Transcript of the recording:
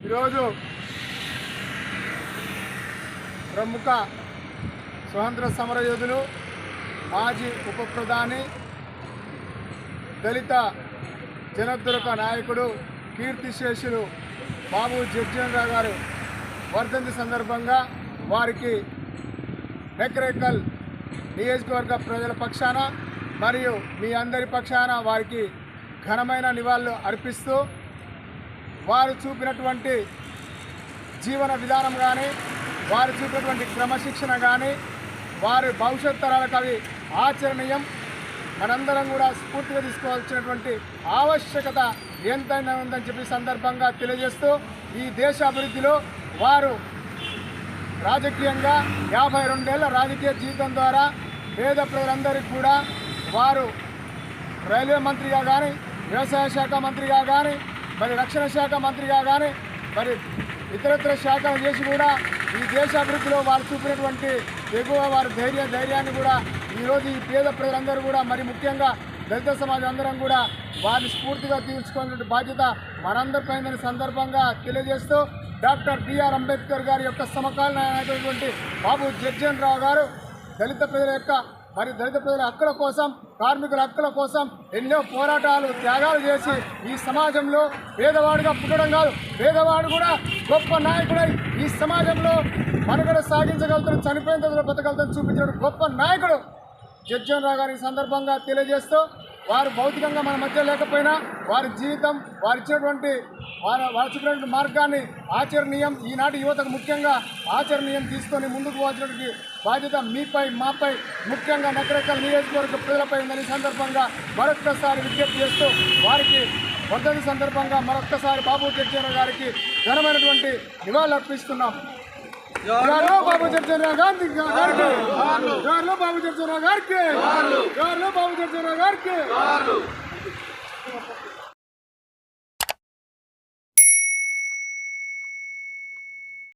ఈరోజు ప్రముఖ స్వతంత్ర సమరయోధులు మాజీ ఉప ప్రధాని దళిత జనద్రోహ నాయకుడు కీర్తిశేషులు బాబు జగ్జీవన్ రావు గారు వర్ధంతి సందర్భంగా వారికి మెక్రేకల్ నియోజకవర్గ ప్రజల పక్షాన మరియు మీ అందరి పక్షాన వారికి ఘనమైన నివాళులు అర్పిస్తూ వారు చూపినటువంటి జీవన విధానం కానీ వారు చూపినటువంటి క్రమశిక్షణ కానీ వారి భవిష్యత్ తరాలకు అవి ఆచరణీయం. మనందరం కూడా స్ఫూర్తిగా తీసుకోవాల్సినటువంటి ఆవశ్యకత ఎంతైనా ఉందని చెప్పి సందర్భంగా తెలియజేస్తూ ఈ దేశ అభివృద్ధిలో వారు రాజకీయంగా 52 ఏళ్ల రాజకీయ జీవితం ద్వారా పేద ప్రజలందరికీ కూడా వారు రైల్వే మంత్రిగా కానీ, వ్యవసాయ శాఖ మంత్రిగా కానీ, మరి రక్షణ శాఖ మంత్రిగా కానీ, మరి ఇతరత్ర శాఖలు చేసి కూడా ఈ దేశ అభివృద్ధిలో వారు చూపినటువంటి ఎగువ వారి ధైర్యాన్ని కూడా ఈరోజు ఈ పేద ప్రజలందరూ కూడా మరి ముఖ్యంగా దళిత సమాజం అందరం కూడా వారిని స్ఫూర్తిగా తీర్చుకునే బాధ్యత మనందరిపైన సందర్భంగా తెలియజేస్తూ డాక్టర్ బిఆర్ అంబేద్కర్ గారి యొక్క సమకాలీన అయినటువంటి బాబు జగ్జీవన్ రావు గారు దళిత ప్రజల యొక్క మరి దళిత ప్రజల హక్కుల కోసం, కార్మికుల హక్కుల కోసం ఎన్నో పోరాటాలు, త్యాగాలు చేసి ఈ సమాజంలో పేదవాడిగా పుట్టడం కాదు, పేదవాడు కూడా గొప్ప నాయకుడై ఈ సమాజంలో మనుగడ సాగించగలుగుతాడు, చనిపోయిన తర్వాత బతకగలుగుతాడు చూపించిన గొప్ప నాయకుడు జగ్జీవన్ రావు గారి సందర్భంగా తెలియజేస్తూ వారు భౌతికంగా మన మధ్య లేకపోయినా వారి జీవితం, వారు ఇచ్చినటువంటి వారు చూపినటువంటి మార్గాన్ని ఆచరణీయం, ఈనాటి యువతకు ముఖ్యంగా ఆచరణీయం తీసుకొని ముందుకు పోవాల్సినటువంటి బాధ్యత మీపై, మాపై, ముఖ్యంగా నగరకల్ నియోజకవర్గ ప్రజలపై ఉందని సందర్భంగా మరొక్కసారి విజ్ఞప్తి చేస్తూ వారికి వర్ధంతి సందర్భంగా మరొక్కసారి బాబు జగ్జీవన్ గారికి ఘనమైనటువంటి నివాళులు అర్పిస్తున్నాం. బాబు జగ్జీవన్ రావు గారికి, బాబు జగ్జీవన్ రావు గారికి, బాబు జగ్జీవన్ రావు గారికి.